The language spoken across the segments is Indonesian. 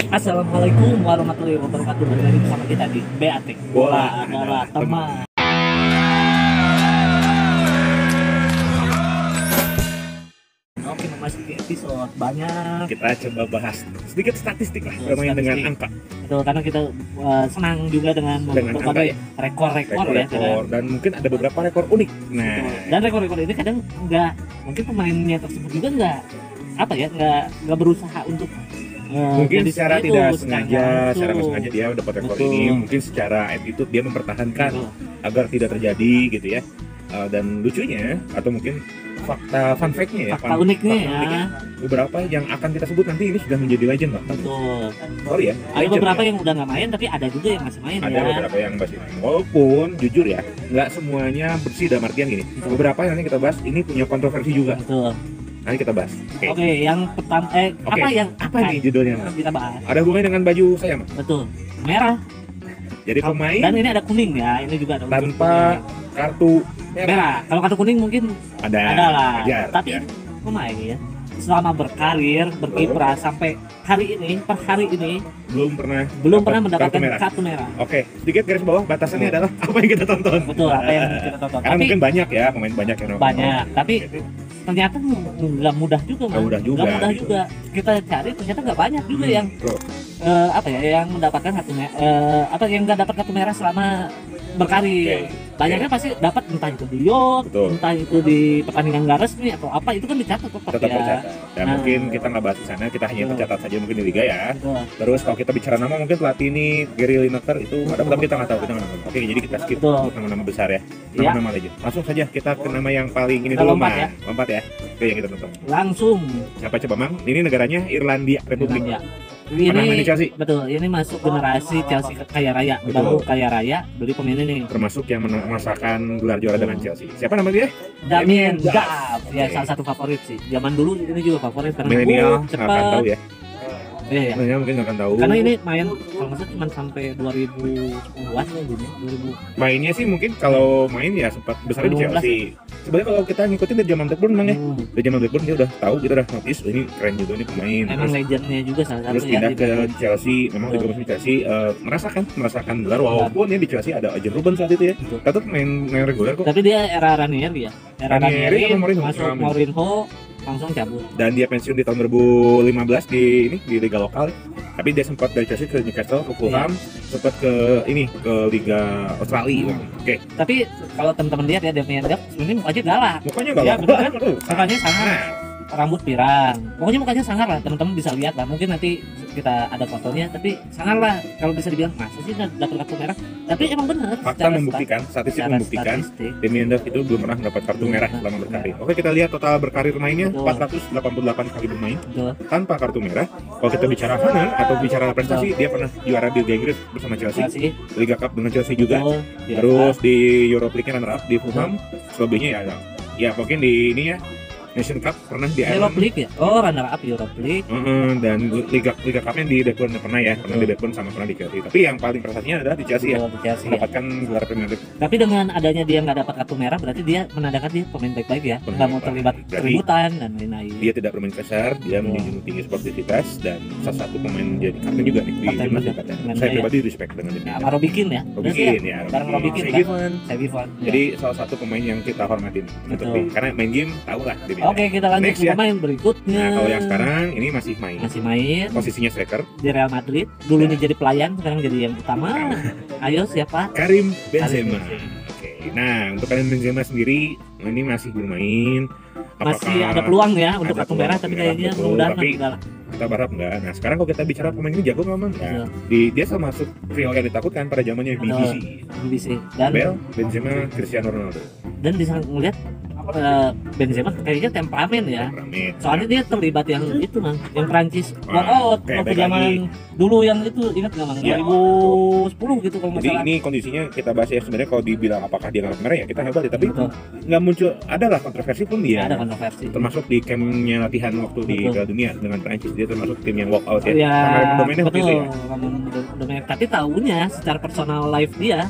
Assalamualaikum warahmatullahi wabarakatuh. Balik lagi bersama kita di BAT Bola adalah teman. Oke, memasuki episode banyak. Kita coba bahas sedikit statistik lah, bermain dengan angka. Betul, karena kita senang juga dengan berbagai rekor-rekor ya. Dan mungkin ada beberapa rekor unik. Nah, dan rekor-rekor ini kadang mungkin pemainnya tersebut juga nggak berusaha untuk mungkin secara itu, tidak sengaja, secara betul. nggak sengaja dia dapat rekor Betul. ini. Mungkin secara attitude dia mempertahankan agar tidak terjadi gitu ya. Dan lucunya atau mungkin fun fact-nya ya, fakta uniknya ya. Beberapa yang akan kita sebut nanti ini sudah menjadi legend Pak. Betul. Sorry ya. Ada legend beberapa ya. yang udah nggak main, tapi ada juga yang masih main Ada ya. beberapa yang masih main. Walaupun jujur ya, nggak semuanya bersih dalam artian gini. Betul. Beberapa yang nanti kita bahas ini punya kontroversi juga. Betul. Nanti kita bahas. Oke, yang pertama Apa nih judulnya Mas? kita bahas? Ada hubungannya dengan baju saya Mas? Betul. Merah. Jadi pemain Dan ini ada kuning ya. Ini juga ada tanpa kartu merah. merah. Kalau kartu kuning mungkin Ada lah. wajar, Tapi ya. pemain ya selama berkarir berkiprah sampai hari ini belum pernah mendapatkan kartu merah. kartu merah. Oke, sedikit garis bawah batasannya adalah apa yang kita tonton. Betul, apa yang kita tonton. Karena Tapi mungkin banyak ya pemain banyak yang nonton. banyak, tapi ternyata nggak mudah juga, Nggak mudah juga. Nggak mudah juga. Kita cari ternyata nggak banyak juga yang Bro, yang mendapatkan kartu merah, yang nggak dapat kartu merah selama berkarir. Oke. Banyaknya pasti dapat, entah itu di yacht, Betul. entah itu di pertandingan nggak resmi atau apa, itu kan dicatat tetap tetap ya. tercatat. Dan Nah. mungkin kita nggak bahas di sana, kita hanya Betul. tercatat saja mungkin di liga ya. Betul. Terus kalau kita bicara nama mungkin pelatih ini Gary Lineker itu ada, tapi kita nggak tahu, kita nggak tahu. Oke, jadi kita skip Betul. untuk nama-nama besar ya. Iya. Nama-nama legend. Langsung saja kita ke nama yang paling ini Kita dulu lompat Mas. ya. Lompat ya. Oke, yang kita tonton. Langsung Siapa coba Mang? Ini negaranya Irlandia Republik. ya. Pernah main di Chelsea? Betul, ini masuk generasi Chelsea kaya raya, Betul. baru kaya raya beli pemain ini. Termasuk yang merasakan gelar juara dengan Chelsea. Siapa nama dia? Damien Duff. Duff, ya Oke. salah satu favorit sih. Zaman dulu ini juga favorit karena Milenial nggak akan tahu cepat. ya. Iya, ya. Milenial mungkin nggak akan tahu. Karena ini main kalau nggak salah cuma sampai 2010-an ya gini, 2000. Mainnya sih mungkin kalau main ya sempat besar di 2016. Chelsea. Sebenarnya kalau kita ngikutin dari zaman Blackburn Mang ya. Hmm. Dari zaman Blackburn dia udah tahu, kita udah notice ini keren juga nih pemain. Emang legendnya juga salah satu Terus ya. pindah di ke Blackburn. Chelsea, memang di Betul. musim Chelsea merasakan gelar walaupun ya di Chelsea ada Arjen Robben saat itu ya. Betul. Tetap main reguler kok. Tapi dia era Ranieri ya. Era Ranieri Ranieri atau Mourinho? masuk Mourinho langsung cabut. Dan dia pensiun di tahun 2015 di liga lokal. Tapi dia sempat dari Chelsea ke Newcastle, ke Fulham, sempat ke Liga Australia. Oke. Tapi kalau teman-teman lihat ya Damien Duff sebenarnya mukanya galak. Mukanya Ya, galak. betul kan? Aduh, Mukanya sangar, rambut pirang. Pokoknya mukanya sangar lah, teman-teman bisa lihat lah. Mungkin nanti kita ada fotonya, tapi sangar lah. Kalau bisa dibilang masa sih nggak dapat kartu merah? Tapi emang benar. fakta membuktikan, statistik membuktikan Damien Duff itu belum pernah mendapat kartu merah selama berkarir. Oke, kita lihat total berkarir mainnya Betul. 488 kali bermain Betul. tanpa kartu merah. Kalau kita bicara final atau bicara prestasi, dia pernah juara di Liga Inggris bersama Chelsea, Chelsea, Liga Cup dengan Chelsea juga. betul. Ya, Terus di Europa League runner up di Fulham, selebihnya ya mungkin di ini ya Nation Cup pernah di Europa Ireland. League ya? Oh, runner up Europa League. Dan Liga Cupnya di Blackburn pernah ya, pernah di Betul. Blackburn sama pernah di Chelsea. Tapi yang paling prestasinya adalah di Chelsea ya, Betul, di Chelsea ya. mendapatkan gelar Premier League. Tapi dengan adanya dia nggak dapat kartu merah, berarti dia menandakan dia pemain baik-baik ya, Pemain nggak mau baik. terlibat Berarti keributan dan lain-lain. Dia tidak bermain kasar, dia menjunjung tinggi sportivitas dan salah satu pemain menjadi kapten juga nih di Kapten timnas juga. kapten. Dengan Saya dia. pribadi respect dengan dia. Ya, sama Robikin ya. Robikin ya, Bareng Robikin Saya kan. gitu. Saya Gifon. Jadi salah satu pemain yang kita hormatin. Seperti karena main game tahu lah dia. Oke, kita lanjut Next ke ya. pemain berikutnya. Nah, kalau yang sekarang ini masih main. masih main Posisinya striker. di Real Madrid. Dulunya jadi pelayan, sekarang jadi yang utama. Ayo siapa? Karim Benzema. Benzema. Oke. Nah, untuk Karim Benzema sendiri ini masih bermain. Masih ada peluang ya untuk ada kartu merah, peluang tapi merah, kayaknya betul. mudah-mudahan Tapi enggak lah. kita berharap enggak. Nah, sekarang kalau kita bicara pemain ini jago nggak Mang? Ya, Betul. dia termasuk trio yang ditakutkan pada zamannya BBC. BBC dan Bale, Benzema, Cristiano Ronaldo. bisa ngelihat Benzema kayaknya temperamen ya. Ramit. Soalnya dia terlibat yang itu mang, yang Prancis Wah, walkout oke, waktu baik zaman lagi. dulu yang itu, ingat nggak mang? Iya. 2010 gitu kalau nggak Jadi salah. ini kondisinya kita bahas ya, sebenarnya kalau dibilang apakah dia kartu merah ya kita hebat ya, tapi Betul. nggak muncul, adalah kontroversi pun dia. Ada kontroversi. Termasuk di campnya latihan waktu di Betul. Piala Dunia dengan Prancis, dia termasuk tim yang walk out ya. Ya, Sama Raymond Domenech waktu betul. itu ya. Domenech. Tapi tahunya secara personal life dia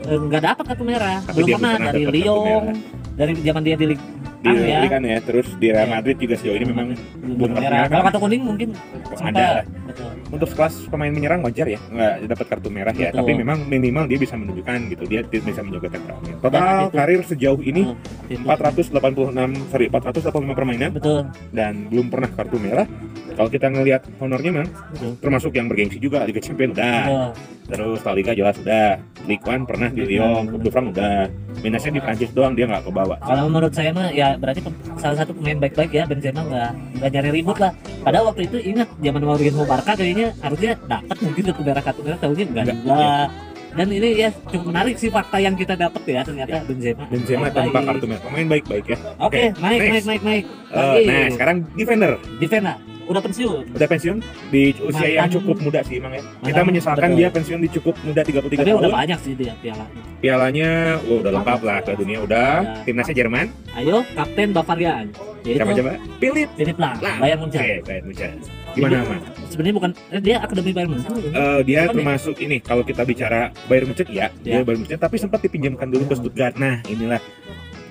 nggak dapat kartu merah. Tapi Belum dia pernah pernah dari dapat kartu Lyon, merah. dari zaman dia di Ligue Di ya. kan ya, terus di Real Madrid juga sejauh ini memang belum merah. Kalau kartu kuning mungkin ada. sempat. Betul. untuk kelas pemain menyerang wajar ya nggak dapat kartu merah ya, Betul. tapi memang minimal dia bisa menunjukkan gitu, dia bisa menjaga temperament. Total itu- karir sejauh ini Itu. 485 permainan Betul. dan belum pernah kartu merah. Kalau kita ngelihat honornya memang Betul. termasuk yang bergengsi juga, Liga Champions udah, Betul. terus La Liga jelas udah, Ligue 1 pernah di Lyon, Coupe de France udah, minusnya di Prancis doang dia nggak kebawa. Kalau menurut saya mah ya berarti salah satu pemain baik-baik ya, Benzema nggak nyari ribut lah. Padahal waktu itu ingat zaman Mourinho Barca kayaknya harusnya dapat mungkin kartu merah tahunya enggak Enggak, juga. Dan ini ya cukup menarik sih fakta yang kita dapat ya, ternyata Benzema Tanpa baik. kartu merah, pemain baik-baik ya. Oke, naik. Lagi. Nah sekarang defender Defender udah pensiun. udah pensiun di usia yang Mantan- cukup muda sih emang ya. Kita mantan- menyesalkan betul. dia pensiun di cukup muda 33 Tapi tahun. udah banyak sih dia pialanya. Pialanya udah lengkap lah ke dunia udah. Ya. Timnasnya Jerman. Ayo, Kapten Bavaria. Yaitu Siapa coba? Philip Philip Lahm, Lahm. Bayern Munchen. Oke, Bayern Munchen. Gimana man? Sebenarnya bukan dia akademi Bayern Munchen. Dia Bukan ya? termasuk ini kalau kita bicara Bayern Munchen ya, dia Ya. Bayern Munchen tapi sempat dipinjamkan dulu ke Stuttgart. Nah, inilah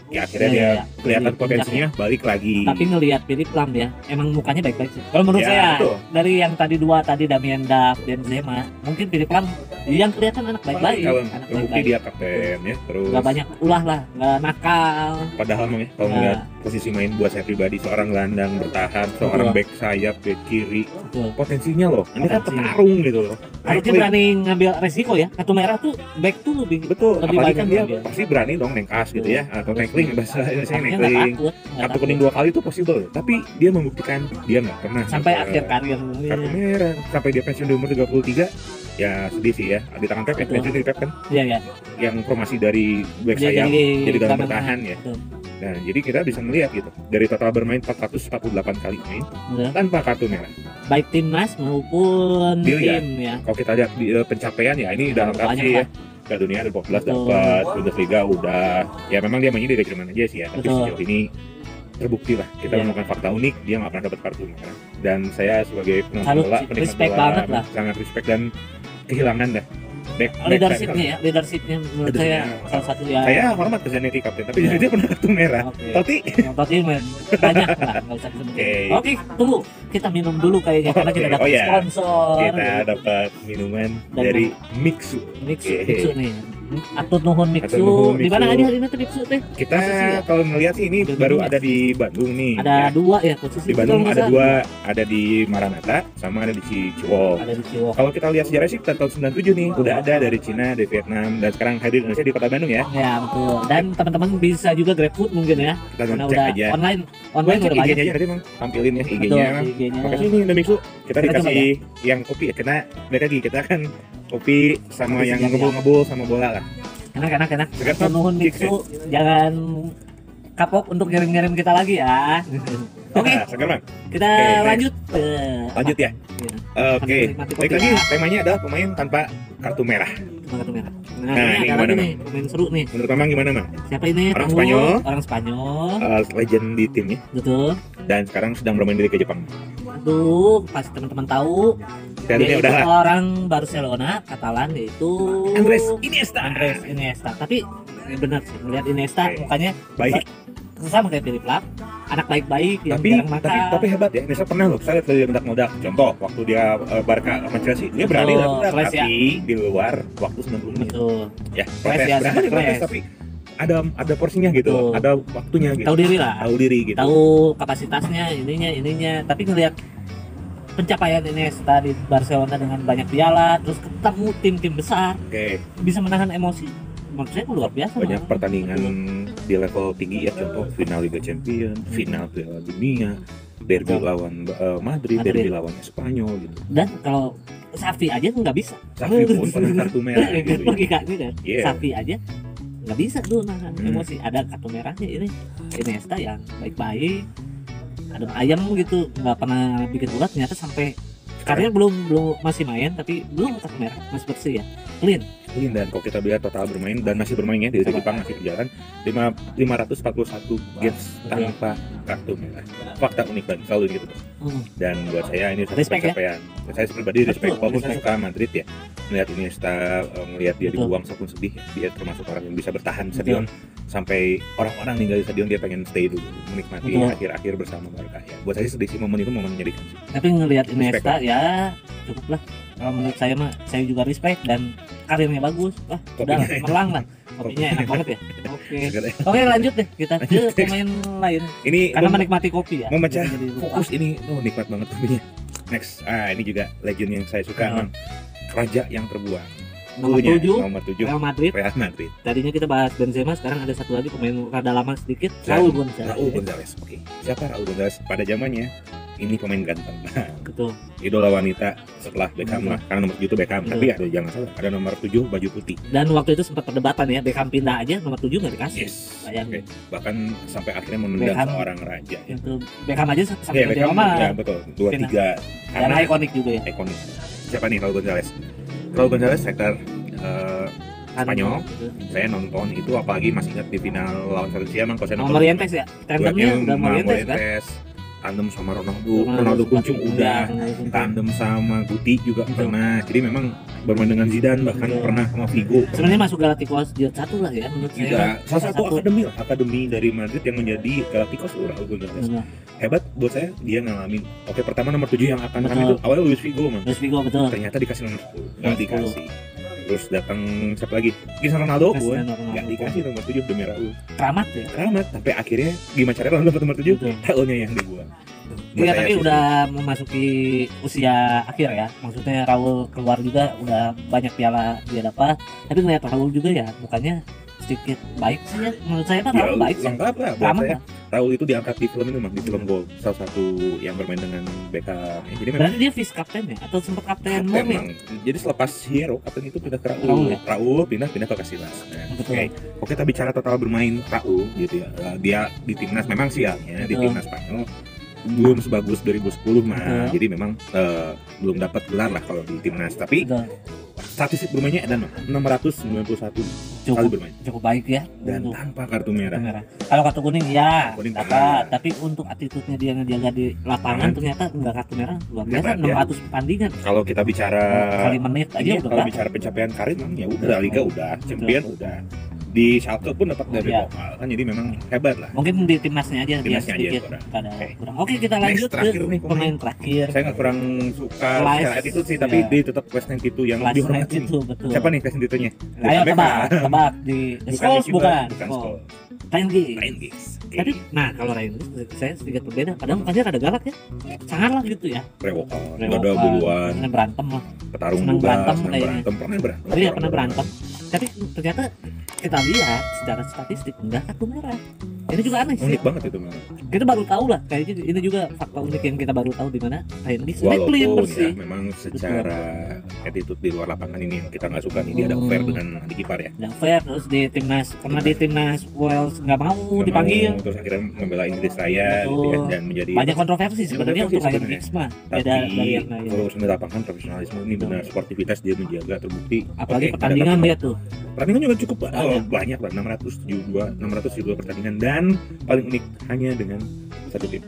ya akhirnya Ya, dia ya. kelihatan Jadi, potensinya balik lagi. Tapi ngelihat Philip Lahm ya, emang mukanya baik-baik sih. Kalau menurut Ya, saya betul. dari yang tadi dua tadi Damien Duff dan Benzema, mungkin Philip Lahm yang kelihatan anak baik-baik, Kalau anak terbukti baik-baik. dia kapten ya, terus Nggak banyak ulah lah, nggak nakal. padahal mah ya kalau Ya. melihat posisi main buat saya pribadi, seorang gelandang bertahan, seorang Betul. back sayap, back kiri, Betul. potensinya loh. Ini kan Potensi. petarung gitu loh. Harusnya berani ngambil resiko ya. Kartu merah tuh back tuh lebih Betul, lebih apalagi banyak kan dia ngambil. pasti berani dong nengkas gitu ya, atau tackling bahasa Indonesia Harusnya nggak tackling. takut, nggak Kartu takut. kuning 2 kali itu possible, tapi dia membuktikan dia nggak pernah Sampai dapat akhir karir. kartu merah, sampai dia pensiun di umur 33. Ya sedih sih ya, di tangan Pep ya, Betul. pensiun di Pep kan, Iya ya. yang formasi dari back Dia sayap jadi gelandang gelandang bertahan ya. Betul. Nah, jadi kita bisa melihat gitu, dari total bermain 448 kali main Betul. tanpa kartu merah. Baik timnas maupun Dilihat. tim ya. Kalau kita lihat di pencapaian ya ini udah lengkap Banyak sih ya. lah. Piala Dunia ada 14 Betul. dapat, Bundesliga udah. Ya memang dia mainnya di Liga Jerman aja sih ya, tapi Betul. sejauh ini terbukti lah kita Iya. menemukan fakta unik, dia nggak pernah dapat kartu merah. Dan saya sebagai penonton Salut bola, sih, penikmat respect bola, banget lah. sangat respect dan kehilangan dah. Leadershipnya ya, leadershipnya menurut saya salah satu ya. Saya hormat ke Zanetti kapten, tapi Iya. dia pernah kartu merah. Oke. Totti Yang tadi banyak lah, nggak usah disebutin. Oke. Oke, tunggu. Kita minum dulu kayaknya karena kita Oke. dapat Oh, iya. sponsor. kita dapat minuman Dan- dari Mixu. Mixu, Oke. Mixu nih. Atur nuhun Mixu. nuhun Di mana Mixu. aja hari ini tuh Mixu teh? Kita Masa sih ya? kalau ngelihat sih ini Udah baru dulu ya? ada di Bandung nih. Ada ya. dua ya posisi. Di Bandung Kalau ada nggak dua, ada di Maranatha sama ada di Ciwok. salah. Ada di Ciwok. Kalau kita lihat sejarah sih tahun 97 nih udah ada dari Cina, dari Vietnam dan sekarang hadir di Indonesia di Kota Bandung ya. Ya betul. Dan teman-teman bisa juga GrabFood mungkin ya. Kita Karena cek udah aja. online Gua cek udah banyak. IG-nya aja tadi Bang, tampilin ya Betul, IG-nya. IG-nya. Oke sini ada Mixu. Kita Kita coba dikasih yang kopi ya, karena balik lagi kita kan kopi sama Kopi yang segar, ya. ngebul-ngebul sama bola lah. Enak. Segar, Atur nuhun Mixu. Jangan kapok untuk ngirim-ngirim kita lagi ya. Oke, Nah, segar Bang. kita Oke, next. lanjut. Lanjut ya. Iya. Oke. menikmati Balik kopi lagi ya. temanya adalah pemain tanpa kartu merah. Kartu merah. Nah, Nah, ini ini ada gimana, lagi nih, pemain seru nih. Menurut Mamang gimana Mang? Siapa ini? Orang Tahu? Spanyol. Orang Spanyol. Legend di timnya Betul. dan sekarang sedang bermain di Liga Jepang. Aduh, pasti teman-teman tahu. Piala Dunia Dia udah itu lah. orang Barcelona, Katalan yaitu Andres Iniesta. Andres Iniesta. Tapi ya benar sih, melihat Iniesta Oke. mukanya Baik. sama kayak Philip Lahm, anak baik-baik yang Tapi jarang nakal. tapi hebat ya. Iniesta pernah loh. Saya lihat dari meledak-meledak. Contoh waktu dia Barca sama Chelsea, dia berani Betul, lah, kelas ya. tapi di luar waktu 90 menit. Betul. Ya, Kelas ya, berani sempat protes, kelas. tapi ada porsinya gitu, Betul. ada waktunya gitu. Tahu diri lah. Tahu diri gitu. Tahu kapasitasnya, ininya. Tapi ngelihat pencapaian Iniesta di Barcelona dengan banyak piala, terus ketemu tim-tim besar, Oke, bisa menahan emosi. Menurut saya luar biasa. banyak malah. pertandingan di level tinggi ya, contoh final Liga Champions, final Piala Dunia, derby Betul. lawan Madrid, Madrid. derby lawan Spanyol gitu. Dan kalau Safi aja tuh nggak bisa. Safi pun pernah kartu merah gitu. Pergi kaki kan. Iya. Safi aja nggak bisa tuh nahan Hmm. emosi. Ada kartu merahnya ini. Iniesta yang baik-baik, adem ayam gitu, nggak pernah bikin ulat. Ternyata sampai karirnya belum masih main, tapi belum kartu merah, masih bersih ya, clean. Dan kalau kita lihat total bermain dan masih bermain ya di Liga Jepang masih berjalan 541 games tanpa kartu merah. Fakta unik dan selalu gitu. Dan buat saya ini satu Respect ya? pencapaian. Saya pribadi respect. Betul, Walaupun saya respect. suka Madrid ya, melihat Iniesta, melihat dia Betul. dibuang saya pun sedih. Dia termasuk orang yang bisa bertahan stadion sampai orang-orang tinggal di stadion, dia pengen stay dulu, menikmati Betul. akhir-akhir bersama Barca ya. Buat saya sedih sih, momen itu momen menyedihkan sih. Tapi ngelihat Respect Iniesta ya cukup lah. Kalau menurut saya mah saya juga respect dan karirnya bagus. Wah, udah lah, Kopinya melang lah. Kopinya enak banget ya. Oke. Segar ya. Oke, lanjut deh kita ke pemain lain. Ini Karena menikmati kopi ya. memecah Jadi lupa. fokus ini, nikmat banget kopinya. Next, ini juga legend yang saya suka, Mang. Raja yang terbuang. Nomor Dulunya, 7 nomor 7 Real Madrid. Real Madrid. Tadinya kita bahas Benzema, sekarang ada satu lagi pemain rada lama sedikit, Dan Raul Gonzalez. Raul Gonzalez. Oke. Siapa Raul Gonzalez pada zamannya? Ini pemain ganteng. Betul. Idola wanita setelah Beckham lah. Karena nomor 7 itu Beckham, Betul. tapi ada jangan salah, ada nomor 7 baju putih. Dan waktu itu sempat perdebatan ya, Beckham pindah aja nomor 7 nggak dikasih. Yes. Bayangin. Oke. Bahkan sampai akhirnya menendang Beckham. seorang raja ya. Itu Beckham aja sampai Iya, ke Beckham. Roma. Ya, betul. 2-3 Dan ikonik juga ya. ikonik. Siapa nih Raul Gonzalez? Raul Gonzalez striker Spanyol. Gitu. Saya nonton itu, apalagi masih ingat di final lawan Valencia, emang kalau saya Sama nonton Morientes ya. Tandemnya udah Morientes kan. tandem sama Ronaldo Kuncung udah, tandem sama Guti juga Betul. pernah. Jadi memang bermain dengan Zidane, bahkan Betul. pernah sama Figo. Sebenarnya masuk Galacticos dia satu lah ya menurut Juga saya. salah satu akademi dari Madrid yang menjadi Galacticos. Raul Gonzalez Betul. hebat buat saya, dia ngalamin. Oke, pertama nomor 7 yang akan Betul. itu awalnya Luis Figo, man. Luis Figo betul. Ternyata dikasih nomor 10, nggak Nomor 10. dikasih. Terus datang siapa lagi? Cristiano Ronaldo pun Cristiano Ronaldo nggak pun. dikasih nomor 7 demi Raul. Keramat ya. Keramat, sampai akhirnya gimana caranya Ronaldo dapat nomor 7? Betul. Raulnya yang dibuang. Buat Iya, saya tapi sih udah memasuki usia akhir ya. Maksudnya Raul keluar juga udah banyak piala dia dapat. Tapi ngeliat Raul juga ya, bukannya sedikit baik sih ya. Menurut saya kan ya, Raul baik sih. lengkap lah buat Keramat saya. lah. Raul itu diangkat di film itu, Mang, di film Goal, salah satu yang bermain dengan Beckham. Ya, jadi memang Berarti dia vice kapten ya? Atau sempat kapten kapten, Momi? Mang. Jadi selepas Hero, kapten itu pindah ke Raul Raul. ya? Raul pindah ke Casillas. Nah, Betul. oke. Kalau kita bicara total bermain Raul gitu ya, dia di timnas memang sialnya di Betul. timnas Spanyol belum sebagus 2010 mah. Betul. Jadi memang belum dapat gelar lah kalau di timnas. Tapi Betul. statistik bermainnya ada 691 kali Cukup bermain cukup baik ya. dan untuk tanpa kartu kartu merah. merah. Kalau kartu kuning ya Kuning dapat, dapat. tapi untuk attitude-nya dia ngejaga di lapangan ternyata enggak kartu merah luar biasa. Hebat, ya. 600 pertandingan Kalau kita bicara kali menit aja iya, udah kalau berapa? bicara pencapaian karir, Mang, ya udah Liga udah, Champion udah. Di Schalke pun dapat dari Iya. lokal kan, jadi memang hebat lah. Mungkin di timnasnya aja dia Timnasnya aja sedikit kurang. pada Oke. kurang. Oke, kita Next, lanjut ke terakhir nih, pemain terakhir. Saya nggak kurang suka Last, secara attitude sih, tapi ya. dia tetap West Ham itu yang Last night dihormati. itu betul. Siapa nih West Ham itunya? Ayo tebak di Scholes bukan. Bukan Oh, Scholes. Ryan Giggs. Ryan Giggs. Oke. Tapi nah kalau Ryan Giggs saya sedikit berbeda. Padahal mukanya rada galak ya. Sangat lah gitu ya. Rewokal, Rewokan, nggak ada duluan, senang berantem lah. petarung senang juga, berantem senang kayaknya. berantem, pernah berantem. Tapi ya pernah berantem. Tapi ternyata kita lihat secara statistik enggak kartu merah. Ini juga aneh sih. Unik banget itu, Mang. Kita baru tahu lah kayaknya ini juga fakta unik yang kita baru tahu di mana Ryan Giggs ini clean Walaupun bersih. ya memang secara attitude di luar lapangan ini yang kita nggak suka nih, dia ada affair dengan adik ipar ya. Dan fair terus di timnas pernah di timnas Wales nggak mau Nggak dipanggil. mau, terus akhirnya membela Inggris Raya gitu ya, Betul. dan menjadi Banyak kontroversi sebenarnya untuk Ryan sebenarnya. Giggs mah. Tapi Beda dari yang lain. kalau urusan di lapangan profesionalisme ini benar, sportivitas dia menjaga, terbukti. Apalagi Oke, pertandingan ada- dia tuh. pertandingan juga cukup Banyak. banyak lah, 672 pertandingan, dan paling unik hanya dengan satu tim.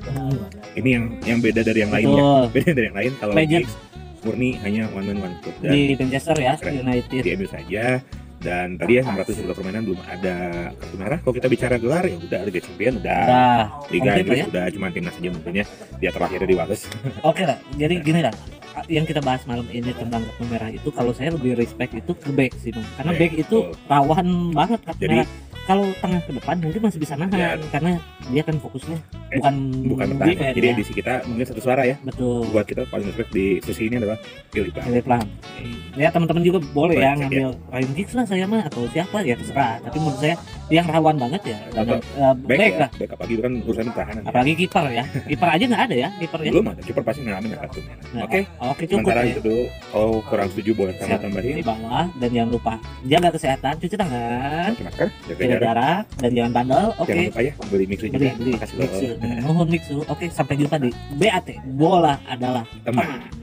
Ini yang beda dari yang lainnya. Betul. Beda dari yang lain, kalau Legend. Giggs murni hanya one man one club, dan Di Manchester ya, Keren. United. di MU saja. Dan tadi ya 600 permainan belum ada kartu merah. Kalau kita bicara gelar ya udah, Liga Champion udah, Udah Liga komplit Inggris lah ya. udah, cuma timnas saja mungkin ya. Dia terakhir di Wales. Oke lah. Jadi gini lah. Yang kita bahas malam ini tentang kartu merah itu kalau saya lebih respect itu ke back sih Bang. Karena Back, back itu betul. rawan banget kartu Jadi- merah. Kalau tengah ke depan mungkin masih bisa nahan Ya. karena dia kan fokusnya Eh, bukan Bukan defense bertahan. Jadi ya. edisi kita mungkin satu suara ya. Betul. Buat kita paling respect di sisi ini adalah Philip Lahm. Philip Lahm. Ya teman-teman juga boleh Boleh ya cek, ngambil Ryan Giggs lah saya mah atau siapa ya terserah. Tapi menurut saya yang rawan banget ya Atau back Back lah. ya, back apalagi itu kan urusan pertahanan. Ya. Apalagi kiper ya. Kiper aja nggak ada ya kiper ya. Belum ada, kiper pasti ngalamin kartu merah. Nah, Oke, Oke cukup sementara ya. itu dulu. Kalau kurang setuju boleh Siap. tambah-tambahin. Di bawah dan jangan lupa jaga kesehatan, cuci tangan, Pakai masker, jaga jaga jarak. jarak dan jangan bandel. Oke. Jangan lupa ya beli mixu juga. Beli Makasih loh. mixu. Mohon mixu. Oke, sampai jumpa di BAT. Bola adalah Teman. teman.